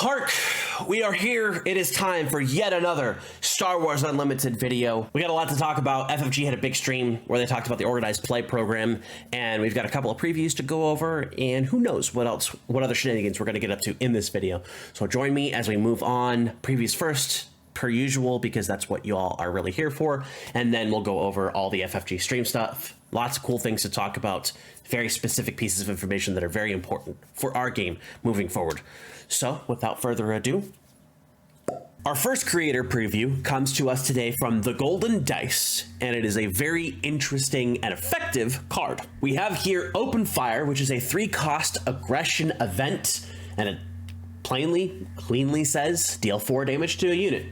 HARK, we are here. It is time for yet another Star Wars Unlimited video. We got a lot to talk about. FFG had a big stream where they talked about the organized play program, and we've got a couple of previews to go over, and who knows what other shenanigans we're going to get up to in this video. So join me as we move on. Previews first, per usual, because that's what you all are really here for, and then we'll go over all the FFG stream stuff. Lots of cool things to talk about, very specific pieces of information that are very important for our game moving forward. So without further ado, our first creator preview comes to us today from the Golden Dice, and it is a very interesting and effective card. We have here Open Fire, which is a 3-cost aggression event, and it cleanly says deal 4 damage to a unit.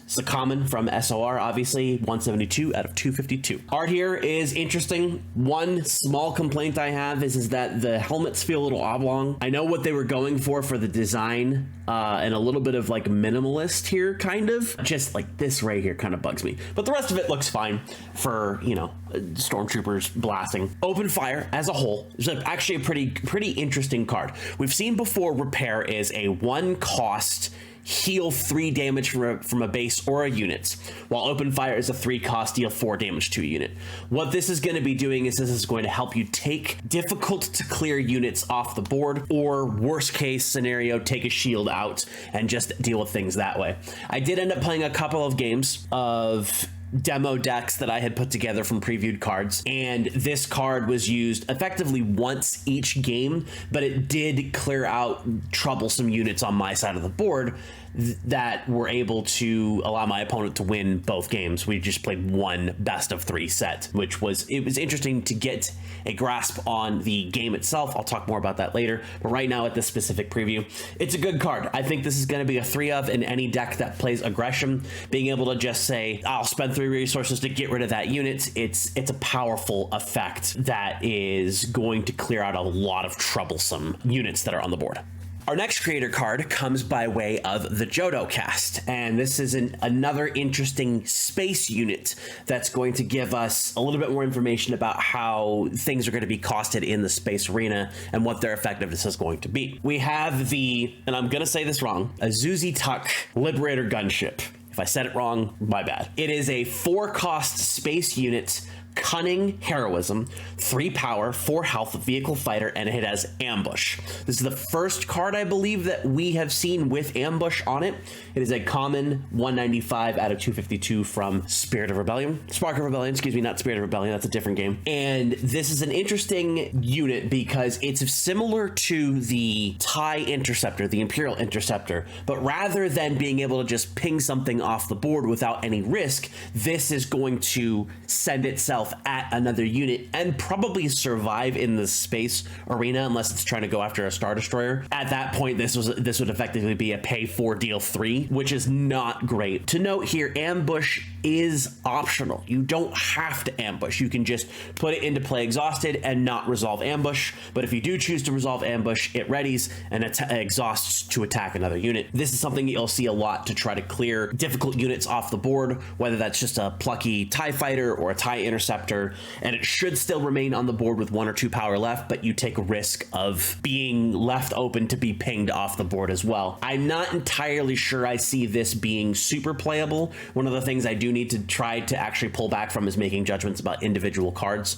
It's a common from SOR, obviously, 172 out of 252. Art here is interesting. One small complaint I have is that the helmets feel a little oblong. I know what they were going for the design, and a little bit of like minimalist here, kind of. Just like this right here kind of bugs me. But the rest of it looks fine for, you know, stormtroopers blasting. Open Fire as a whole is actually a pretty interesting card. We've seen before Repair is a 1-cost heal 3 damage from a base or a unit, while Open Fire is a 3-cost deal 4 damage to a unit. What this is going to be doing is this is going to help you take difficult to clear units off the board, or worst case scenario, take a shield out and just deal with things that way. I did end up playing a couple of games of demo decks that I had put together from previewed cards, and this card was used effectively once each game, but it did clear out troublesome units on my side of the board that were able to allow my opponent to win both games. We just played one best of 3 set, which was interesting to get a grasp on the game itself. I'll talk more about that later, but right now at this specific preview, it's a good card. I think this is going to be a 3 of in any deck that plays aggression. Being able to just say, I'll spend 3 resources to get rid of that unit, it's a powerful effect that is going to clear out a lot of troublesome units that are on the board. Our next creator card comes by way of the Johto Cast, and this is another interesting space unit that's going to give us a little bit more information about how things are going to be costed in the space arena and what their effectiveness is going to be. We have and I'm going to say this wrong, a Zuzi Tuck Liberator Gunship. If I said it wrong, my bad. It is a 4-cost space unit, Cunning Heroism, 3 power, 4 health, vehicle fighter, and it has Ambush. This is the first card I believe that we have seen with Ambush on it. It is a common 195 out of 252 from Spark of Rebellion, excuse me, not Spirit of Rebellion, that's a different game. And this is an interesting unit because it's similar to the TIE Interceptor, the Imperial Interceptor, but rather than being able to just ping something off the board without any risk, this is going to send itself at another unit and probably survive in the space arena unless it's trying to go after a Star Destroyer. At that point, this would effectively be a pay 4 deal 3, which is not great. To note here, Ambush is optional. You don't have to ambush. You can just put it into play exhausted and not resolve ambush, but if you do choose to resolve ambush, it readies and exhausts to attack another unit. This is something you'll see a lot to try to clear difficult units off the board, whether that's just a plucky TIE Fighter or a TIE Interceptor, and it should still remain on the board with 1 or 2 power left, but you take a risk of being left open to be pinged off the board as well. I'm not entirely sure I see this being super playable. One of the things I do need to try to actually pull back from is making judgments about individual cards,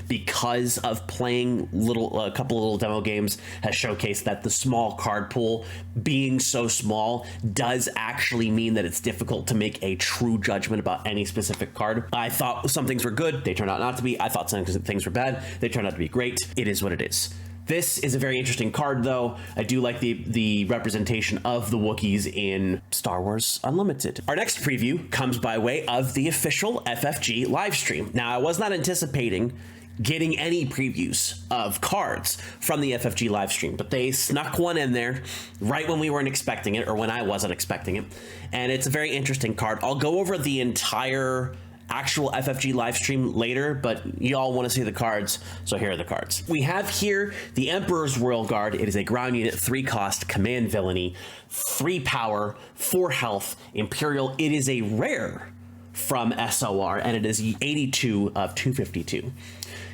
because of playing a couple of little demo games has showcased that the small card pool being so small does actually mean that it's difficult to make a true judgment about any specific card. I thought some things were good, they turned out not to be. I thought some things were bad, they turned out to be great. It is what it is. This is a very interesting card, though. I do like the representation of the Wookiees in Star Wars Unlimited. Our next preview comes by way of the official FFG live stream. Now, I was not anticipating getting any previews of cards from the FFG live stream, but they snuck one in there right when we weren't expecting it, or when I wasn't expecting it, and it's a very interesting card. I'll go over the entire actual FFG live stream later, but y'all want to see the cards, so here are the cards. We have here the Emperor's Royal Guard. It is a ground unit, 3-cost command villainy, 3 power, 4 health, Imperial. It is a rare from SOR, and it is 82 of 252.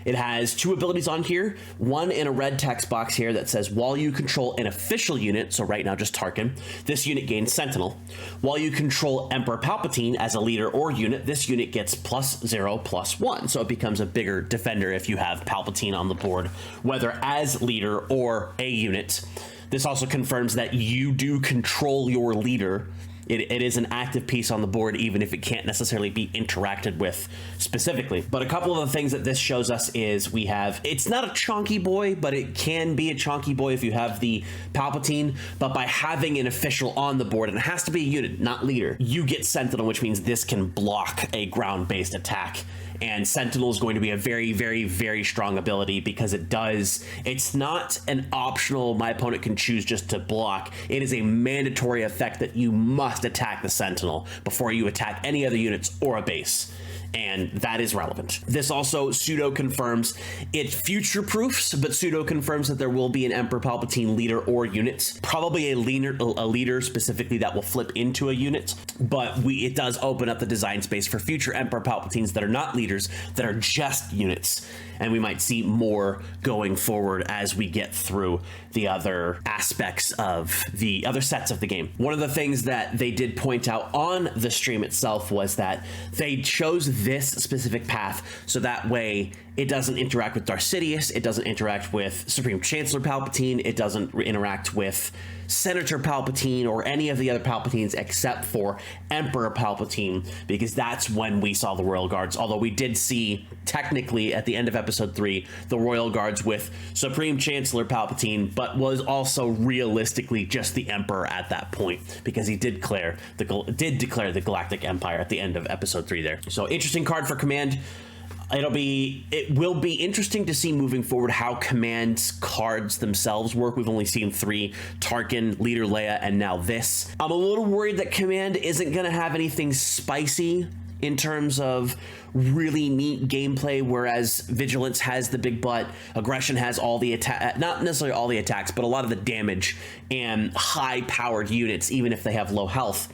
It has 2 abilities on here, one in a red text box here that says, while you control an official unit, so right now just Tarkin, this unit gains Sentinel. While you control Emperor Palpatine as a leader or unit, this unit gets +0/+1, so it becomes a bigger defender if you have Palpatine on the board, whether as leader or a unit. This also confirms that you do control your leader. It is an active piece on the board, even if it can't necessarily be interacted with specifically. But a couple of the things that this shows us is we have, it's not a chonky boy, but it can be a chonky boy if you have the Palpatine. But by having an official on the board, and it has to be a unit, not leader, you get Sentinel, which means this can block a ground-based attack. And Sentinel is going to be a very, very, very strong ability because it's not an optional, my opponent can choose just to block. It is a mandatory effect that you must attack the Sentinel before you attack any other units or a base. And that is relevant. This also pseudo confirms, it future proofs, but pseudo confirms that there will be an Emperor Palpatine leader or unit, probably a leader specifically that will flip into a unit. But it does open up the design space for future Emperor Palpatines that are not leaders, that are just units. And we might see more going forward as we get through the other aspects of the other sets of the game. One of the things that they did point out on the stream itself was that they chose this specific path so that way it doesn't interact with Darth Sidious, it doesn't interact with Supreme Chancellor Palpatine, it doesn't interact with Senator Palpatine or any of the other Palpatines except for Emperor Palpatine, because that's when we saw the Royal Guards. Although we did see, technically, at the end of episode 3, the Royal Guards with Supreme Chancellor Palpatine, but was also realistically just the Emperor at that point, because he did declare the Galactic Empire at the end of episode 3 there. So interesting card for Command. It will be interesting to see moving forward how Command's cards themselves work. We've only seen 3, Tarkin, Leader Leia, and now this. I'm a little worried that Command isn't going to have anything spicy in terms of really neat gameplay, whereas Vigilance has the big butt, Aggression has all the attack, not necessarily all the attacks, but a lot of the damage and high-powered units, even if they have low health.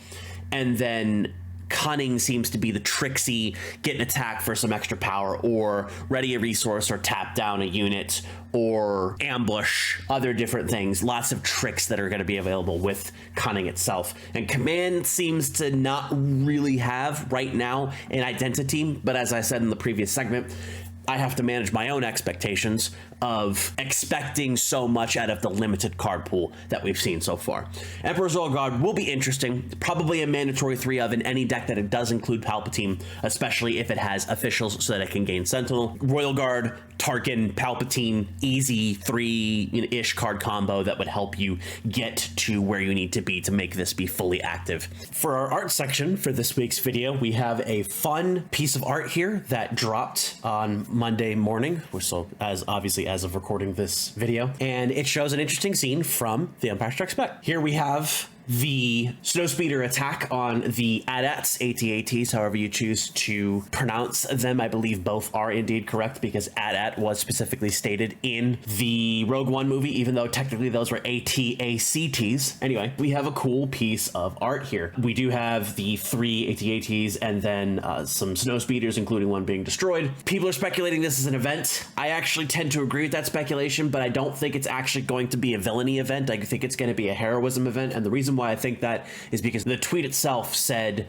And then Cunning seems to be the tricksy, get an attack for some extra power, or ready a resource, or tap down a unit, or ambush, other different things. Lots of tricks that are going to be available with Cunning itself. And Command seems to not really have, right now, an identity, but as I said in the previous segment, I have to manage my own expectations of expecting so much out of the limited card pool that we've seen so far. Emperor's Royal Guard will be interesting, probably a mandatory 3 of in any deck that it does include Palpatine, especially if it has officials so that it can gain Sentinel. Royal Guard, Tarkin, Palpatine, easy 3-ish card combo that would help you get to where you need to be to make this be fully active. For our art section for this week's video, we have a fun piece of art here that dropped on Monday morning, so obviously as of recording this video, and it shows an interesting scene from The Empire Strikes Back. Here we have the Snowspeeder attack on the AT-ATs, AT-ATs, however you choose to pronounce them. I believe both are indeed correct because AT-AT was specifically stated in the Rogue One movie, even though technically those were AT-ACTs. Anyway, we have a cool piece of art here. We do have the 3 AT-ATs and then some Snowspeeders, including one being destroyed. People are speculating this is an event. I actually tend to agree with that speculation, but I don't think it's actually going to be a villainy event. I think it's going to be a heroism event, and the reason why I think that is because the tweet itself said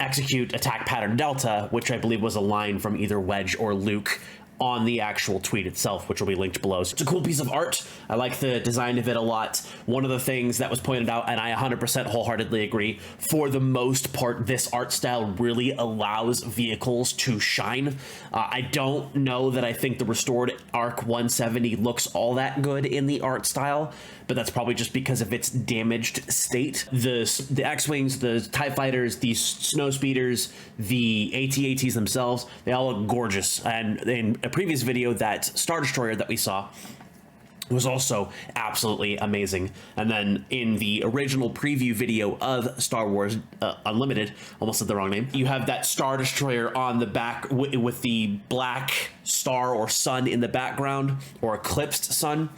execute attack pattern Delta, which I believe was a line from either Wedge or Luke on the actual tweet itself, which will be linked below. So it's a cool piece of art. I like the design of it a lot. One of the things that was pointed out, and I 100% wholeheartedly agree, for the most part, this art style really allows vehicles to shine. I don't know that I think the restored ARC 170 looks all that good in the art style, but that's probably just because of its damaged state. The X-Wings, the TIE Fighters, the Snowspeeders, the AT-ATs themselves, they all look gorgeous. And in a previous video, that Star Destroyer that we saw was also absolutely amazing. And then in the original preview video of Star Wars Unlimited, almost said the wrong name, you have that Star Destroyer on the back with the black star or sun in the background, or eclipsed sun,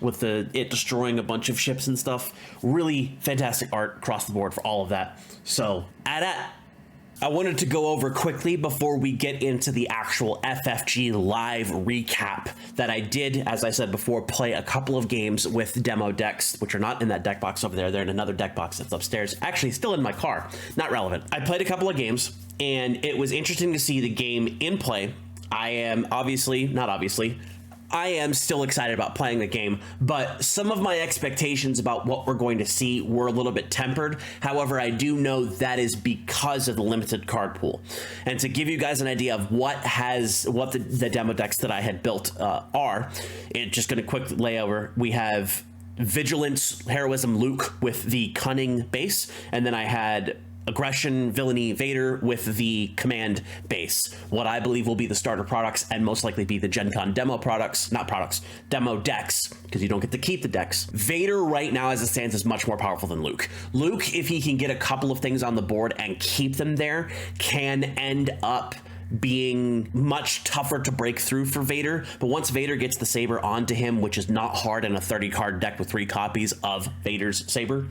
with it destroying a bunch of ships and stuff. Really fantastic art across the board for all of that. So, AT-AT, I wanted to go over quickly before we get into the actual FFG Live Recap that I did, as I said before, play a couple of games with demo decks, which are not in that deck box over there. They're in another deck box that's upstairs. Actually, still in my car. Not relevant. I played a couple of games, and it was interesting to see the game in play. I am I am still excited about playing the game, but some of my expectations about what we're going to see were a little bit tempered. However, I do know that is because of the limited card pool. And to give you guys an idea of what the demo decks that I had built are, just going to quick layover. We have Vigilance, Heroism, Luke with the Cunning base, and then I had Aggression, Villainy, Vader with the Command base. What I believe will be the starter products and most likely be the Gen Con demo demo decks, because you don't get to keep the decks. Vader right now as it stands is much more powerful than Luke. Luke, if he can get a couple of things on the board and keep them there, can end up being much tougher to break through for Vader. But once Vader gets the saber onto him, which is not hard in a 30 card deck with 3 copies of Vader's saber,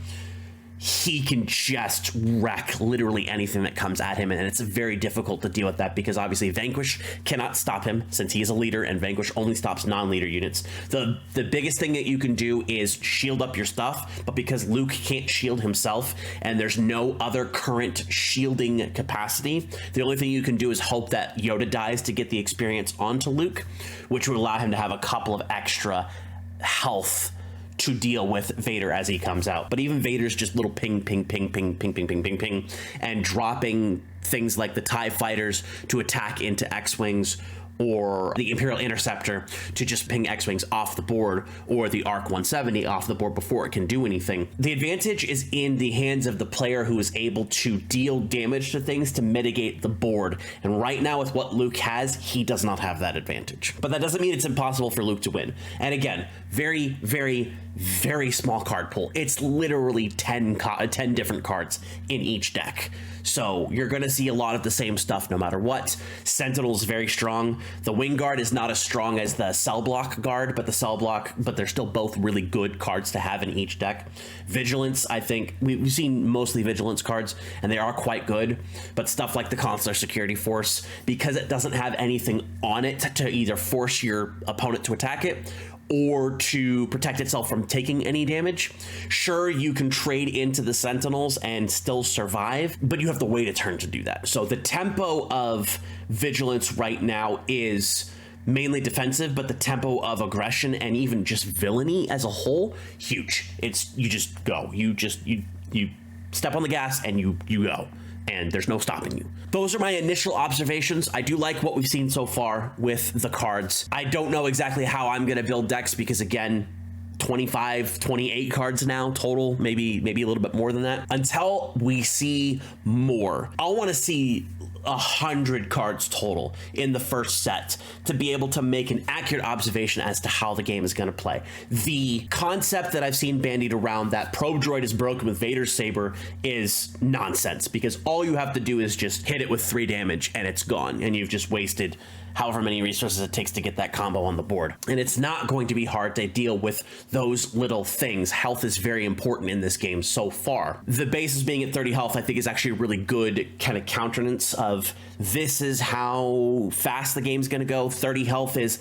he can just wreck literally anything that comes at him, and it's very difficult to deal with that because obviously Vanquish cannot stop him since he is a leader, and Vanquish only stops non-leader units. The biggest thing that you can do is shield up your stuff, but because Luke can't shield himself and there's no other current shielding capacity, the only thing you can do is hope that Yoda dies to get the experience onto Luke, which would allow him to have a couple of extra health to deal with Vader as he comes out. But even Vader's just little ping, ping, ping, ping, ping, ping, ping, ping, ping, and dropping things like the TIE fighters to attack into X-Wings, or the Imperial Interceptor to just ping X-Wings off the board, or the ARC 170 off the board before it can do anything. The advantage is in the hands of the player who is able to deal damage to things to mitigate the board. And right now with what Luke has, he does not have that advantage. But that doesn't mean it's impossible for Luke to win. And again, very, very, very small card pool. It's literally 10 different cards in each deck. So you're going to see a lot of the same stuff no matter what. Sentinel is very strong. The Wing Guard is not as strong as the Cell Block Guard, but they're still both really good cards to have in each deck. Vigilance, I think, we've seen mostly Vigilance cards, and they are quite good, but stuff like the Consular Security Force, because it doesn't have anything on it to either force your opponent to attack it, or to protect itself from taking any damage. Sure, you can trade into the Sentinels and still survive, but you have to wait a turn to do that. So the tempo of Vigilance right now is mainly defensive, but the tempo of Aggression and even just Villainy as a whole, huge. You just go. You step on the gas and you go, and there's no stopping you. Those are my initial observations. I do like what we've seen so far with the cards. I don't know exactly how I'm going to build decks because, again, 25, 28 cards now total, maybe a little bit more than that. Until we see more, I want to see 100 cards total in the first set to be able to make an accurate observation as to how the game is going to play. The concept that I've seen bandied around that Probe Droid is broken with Vader's saber is nonsense, because all you have to do is just hit it with 3 damage and it's gone, and you've just wasted however many resources it takes to get that combo on the board. And it's not going to be hard to deal with those little things. Health is very important in this game so far. The bases being at 30 health, I think, is actually a really good kind of countenance of this is how fast the game's gonna go. 30 health is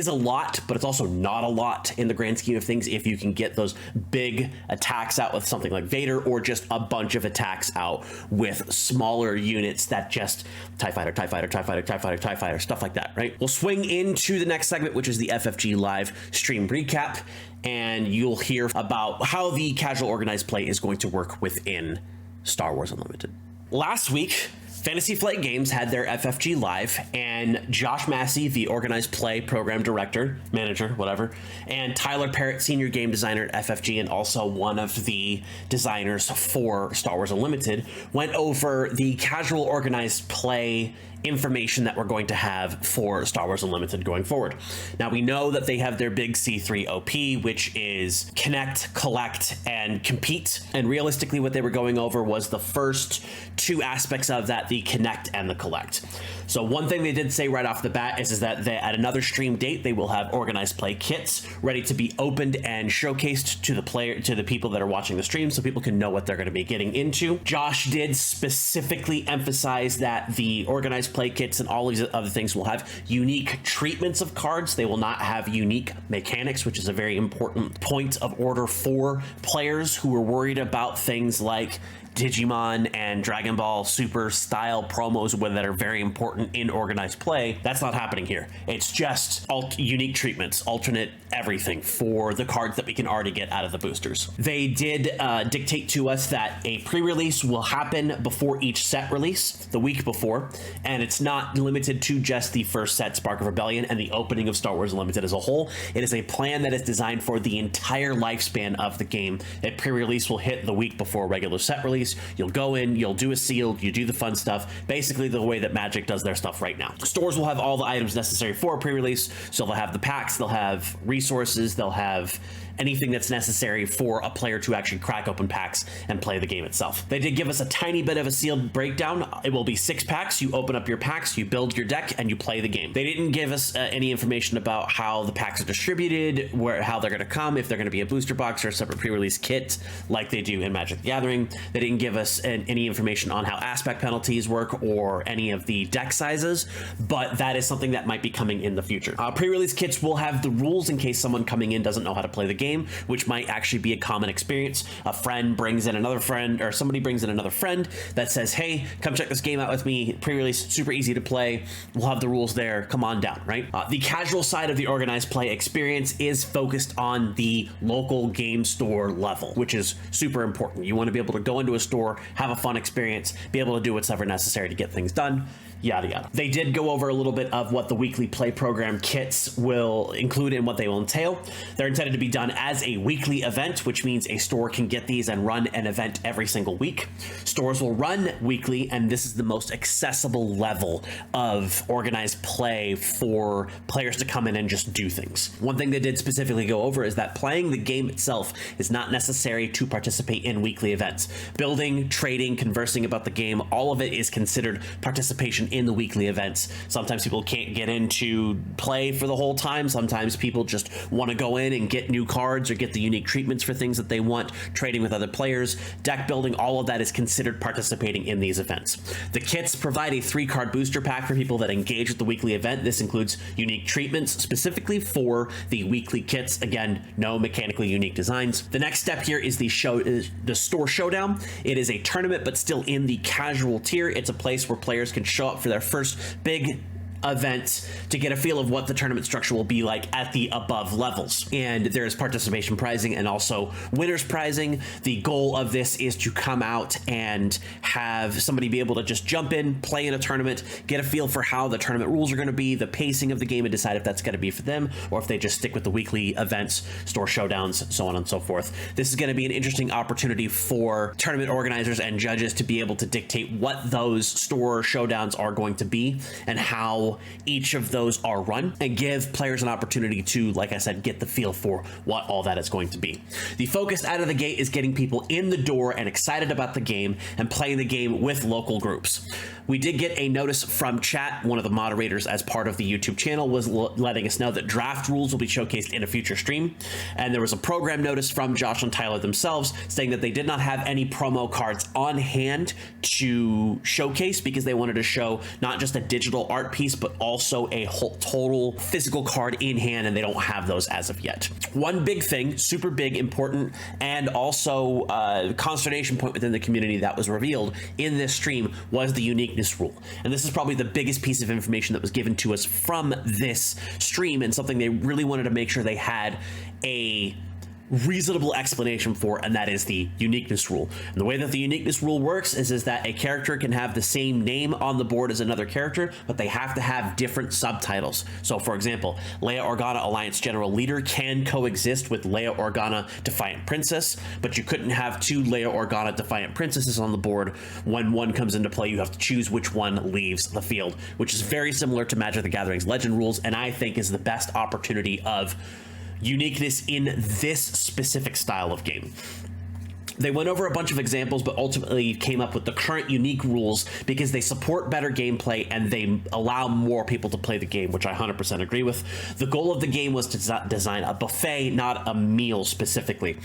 a lot, but it's also not a lot in the grand scheme of things if you can get those big attacks out with something like Vader, or just a bunch of attacks out with smaller units that just TIE Fighter, TIE Fighter, TIE Fighter, TIE Fighter, TIE Fighter, stuff like that, right? We'll swing into the next segment, which is the FFG Live Stream Recap, and you'll hear about how the casual organized play is going to work within Star Wars Unlimited. Last week, Fantasy Flight Games had their FFG Live, and Josh Massey, the organized play program director, manager, whatever, and Tyler Parrott, senior game designer at FFG and also one of the designers for Star Wars Unlimited, went over the casual organized play information that we're going to have for Star Wars Unlimited going forward. Now, we know that they have their big C3OP, which is connect, collect, and compete. And realistically, what they were going over was the first 2 aspects of that the connect and the collect. So one thing they did say right off the bat is that at another stream date, they will have organized play kits ready to be opened and showcased to the people that are watching the stream, so people can know what they're going to be getting into. Josh did specifically emphasize that the organized play kits and all these other things will have unique treatments of cards. They will not have unique mechanics, which is a very important point of order for players who are worried about things like Digimon and Dragon Ball Super style promos that are very important in organized play. That's not happening here. It's just unique treatments, alternate everything for the cards that we can already get out of the boosters. They did dictate to us that a pre-release will happen before each set release, the week before, and it's not limited to just the first set, Spark of Rebellion, and the opening of Star Wars Unlimited as a whole. It is a plan that is designed for the entire lifespan of the game. A pre-release will hit the week before regular set release. You'll go in, you'll do a sealed, you do the fun stuff, basically the way that Magic does their stuff right now. Stores will have all the items necessary for a pre-release, so they'll have the packs, they'll have resources, they'll have anything that's necessary for a player to actually crack open packs and play the game itself. They did give us a tiny bit of a sealed breakdown. It will be 6 packs. You open up your packs, you build your deck, and you play the game. They didn't give us any information about how the packs are distributed, how they're going to come, if they're going to be a booster box or a separate pre-release kit like they do in Magic the Gathering. They didn't give us any information on how aspect penalties work or any of the deck sizes, but that is something that might be coming in the future. Pre-release kits will have the rules in case someone coming in doesn't know how to play the game, which might actually be a common experience. A friend brings in another friend, or somebody brings in another friend that says, hey, come check this game out with me. Pre-release, super easy to play. We'll have the rules there. Come on down, right? The casual side of the organized play experience is focused on the local game store level, which is super important. You want to be able to go into a store, have a fun experience, be able to do whatever necessary to get things done. Yada yada. They did go over a little bit of what the weekly play program kits will include and what they will entail. They're intended to be done as a weekly event, which means a store can get these and run an event every single week. Stores will run weekly, and this is the most accessible level of organized play for players to come in and just do things. One thing they did specifically go over is that playing the game itself is not necessary to participate in weekly events. Building, trading, conversing about the game, all of it is considered participation in the weekly events. Sometimes people can't get into play for the whole time. Sometimes people just want to go in and get new cards or get the unique treatments for things that they want, trading with other players, deck building, all of that is considered participating in these events. The kits provide a 3-card booster pack for people that engage with the weekly event. This includes unique treatments specifically for the weekly kits. Again, no mechanically unique designs. The next step here is the store showdown. It is a tournament, but still in the casual tier. It's a place where players can show up for their first big event to get a feel of what the tournament structure will be like at the above levels. And there's participation prizing and also winners prizing. The goal of this is to come out and have somebody be able to just jump in, play in a tournament, get a feel for how the tournament rules are going to be, the pacing of the game, and decide if that's going to be for them or if they just stick with the weekly events, store showdowns, so on and so forth. This is going to be an interesting opportunity for tournament organizers and judges to be able to dictate what those store showdowns are going to be and how each of those are run, and give players an opportunity to, like I said, get the feel for what all that is going to be. The focus out of the gate is getting people in the door and excited about the game and playing the game with local groups. We did get a notice from chat. One of the moderators as part of the YouTube channel was letting us know that draft rules will be showcased in a future stream. And there was a program notice from Josh and Tyler themselves saying that they did not have any promo cards on hand to showcase because they wanted to show not just a digital art piece, but also a whole total physical card in hand, and they don't have those as of yet. One big thing, super big, important, and also consternation point within the community that was revealed in this stream was the Uniqueness Rule. And this is probably the biggest piece of information that was given to us from this stream, and something they really wanted to make sure they had a reasonable explanation for, and that is the Uniqueness Rule. And the way that the Uniqueness Rule works is that a character can have the same name on the board as another character, but they have to have different subtitles. So for example, Leia Organa Alliance General Leader can coexist with Leia Organa Defiant Princess, but you couldn't have 2 Leia Organa Defiant Princesses on the board. When one comes into play, you have to choose which one leaves the field, which is very similar to Magic the Gathering's Legend rules, and I think is the best opportunity of uniqueness in this specific style of game. They went over a bunch of examples, but ultimately came up with the current unique rules because they support better gameplay and they allow more people to play the game, which I 100% agree with. The goal of the game was to design a buffet, not a meal specifically.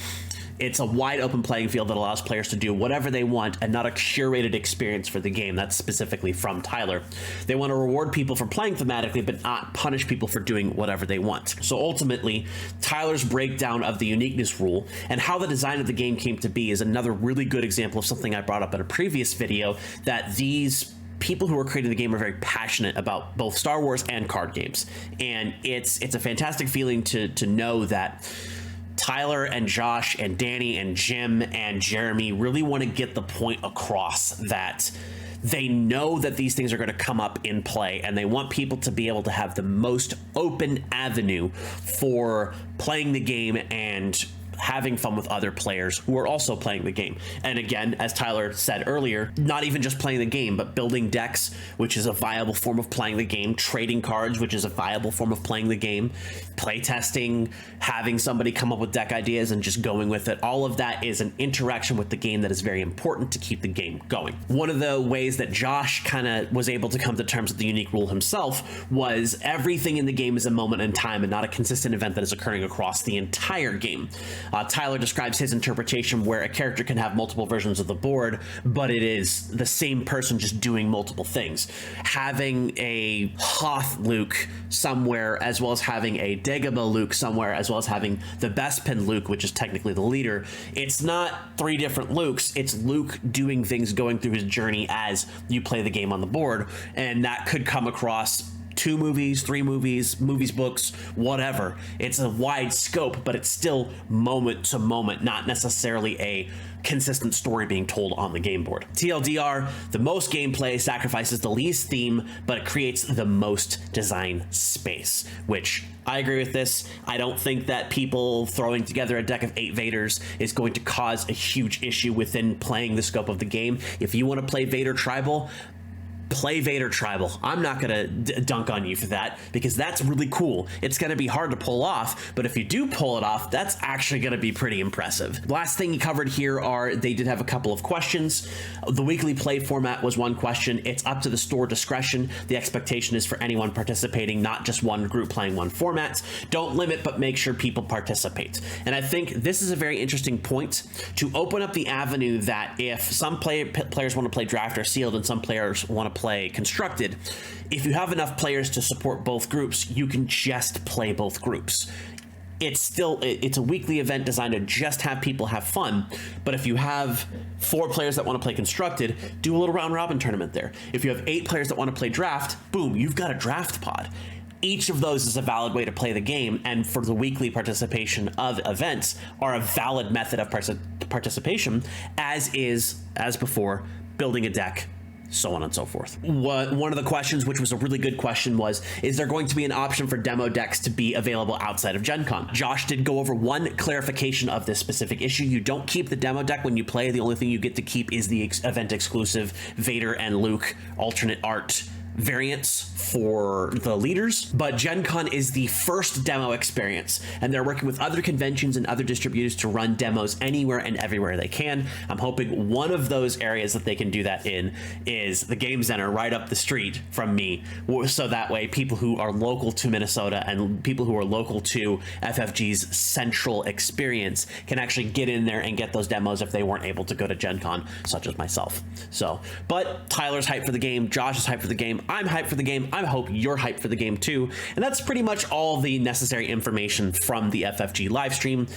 It's a wide open playing field that allows players to do whatever they want and not a curated experience for the game. That's specifically from Tyler. They want to reward people for playing thematically, but not punish people for doing whatever they want. So ultimately, Tyler's breakdown of the uniqueness rule and how the design of the game came to be is another really good example of something I brought up in a previous video, that these people who are creating the game are very passionate about both Star Wars and card games. And it's a fantastic feeling to know that Tyler and Josh and Danny and Jim and Jeremy really want to get the point across that they know that these things are going to come up in play, and they want people to be able to have the most open avenue for playing the game and having fun with other players who are also playing the game. And again, as Tyler said earlier, not even just playing the game, but building decks, which is a viable form of playing the game, trading cards, which is a viable form of playing the game, play testing, having somebody come up with deck ideas and just going with it. All of that is an interaction with the game that is very important to keep the game going. One of the ways that Josh kind of was able to come to terms with the unique rule himself was everything in the game is a moment in time and not a consistent event that is occurring across the entire game. Tyler describes his interpretation where a character can have multiple versions of the board, but it is the same person just doing multiple things. Having a Hoth Luke somewhere, as well as having a Dagobah Luke somewhere, as well as having the Bespin Luke, which is technically the leader. It's not three different Lukes, it's Luke doing things, going through his journey as you play the game on the board, and that could come across 2 movies, 3 movies, books, whatever. It's a wide scope, but it's still moment to moment, not necessarily a consistent story being told on the game board. TLDR, the most gameplay sacrifices the least theme, but it creates the most design space, which I agree with this. I don't think that people throwing together a deck of 8 Vaders is going to cause a huge issue within playing the scope of the game. If you want to play Vader Tribal, play Vader Tribal. I'm not gonna dunk on you for that, because that's really cool. It's gonna be hard to pull off, but if you do pull it off, that's actually gonna be pretty impressive. Last thing he covered here are, they did have a couple of questions. The weekly play format was one question. It's up to the store discretion. The expectation is for anyone participating, not just one group playing one format. Don't limit, but make sure people participate. And I think this is a very interesting point to open up the avenue that if some players want to play draft or sealed and some players want to play constructed, if you have enough players to support both groups, you can just play both groups. It's a weekly event designed to just have people have fun, but if you have 4 players that want to play constructed, do a little round robin tournament there. If you have 8 players that want to play draft, boom, you've got a draft pod. Each of those is a valid way to play the game, and for the weekly participation of events are a valid method of participation, as before, building a deck, so on and so forth. One of the questions, which was a really good question, was, is there going to be an option for demo decks to be available outside of Gen Con? Josh did go over one clarification of this specific issue. You don't keep the demo deck when you play. The only thing you get to keep is the event exclusive Vader and Luke alternate art variants for the leaders, but Gen Con is the first demo experience, and they're working with other conventions and other distributors to run demos anywhere and everywhere they can. I'm hoping one of those areas that they can do that in is the Game Center right up the street from me, so that way people who are local to Minnesota and people who are local to FFG's central experience can actually get in there and get those demos if they weren't able to go to Gen Con, such as myself. So, but Tyler's hyped for the game, Josh is hyped for the game, I'm hyped for the game, I hope you're hyped for the game too, and that's pretty much all the necessary information from the FFG live stream.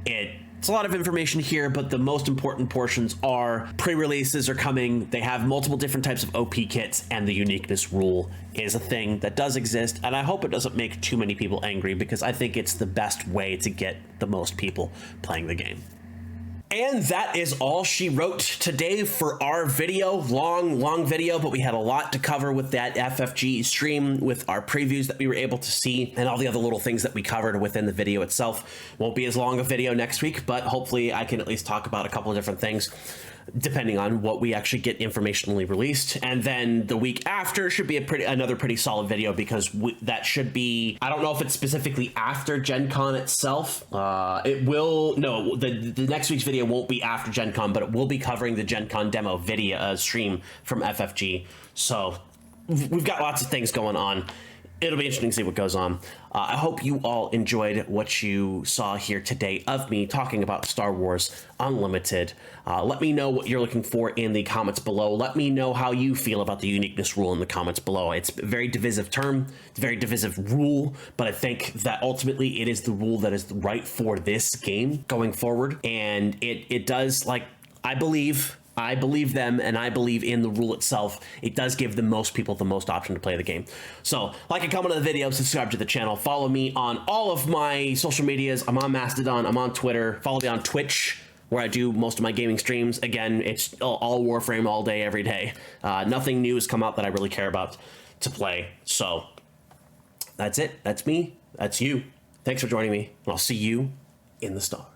It's a lot of information here, but the most important portions are pre-releases are coming. They have multiple different types of OP kits, and the uniqueness rule is a thing that does exist, and I hope it doesn't make too many people angry, because I think it's the best way to get the most people playing the game. And that is all she wrote today for our video. Long video, but we had a lot to cover with that FFG stream, with our previews that we were able to see, and all the other little things that we covered within the video itself. Won't be as long a video next week, but hopefully I can at least talk about a couple of different things, depending on what we actually get informationally released. And then the week after should be another pretty solid video, because that should be, I don't know if it's specifically after Gen Con itself. The next week's video video won't be after Gen Con, but it will be covering the Gen Con demo video stream from FFG. So we've got lots of things going on. It'll be interesting to see what goes on. I hope you all enjoyed what you saw here today of me talking about Star Wars Unlimited. Let me know what you're looking for in the comments below. Let me know how you feel about the uniqueness rule in the comments below. It's a very divisive term, it's a very divisive rule, but I think that ultimately it is the rule that is right for this game going forward. And it does, like, I believe them, and I believe in the rule itself. It does give the most people the most option to play the game. So, like and comment on the video, subscribe to the channel, follow me on all of my social medias. I'm on Mastodon, I'm on Twitter, follow me on Twitch, where I do most of my gaming streams. Again, it's all Warframe all day, every day. Nothing new has come out that I really care about to play. So, that's it. That's me. That's you. Thanks for joining me, and I'll see you in the stars.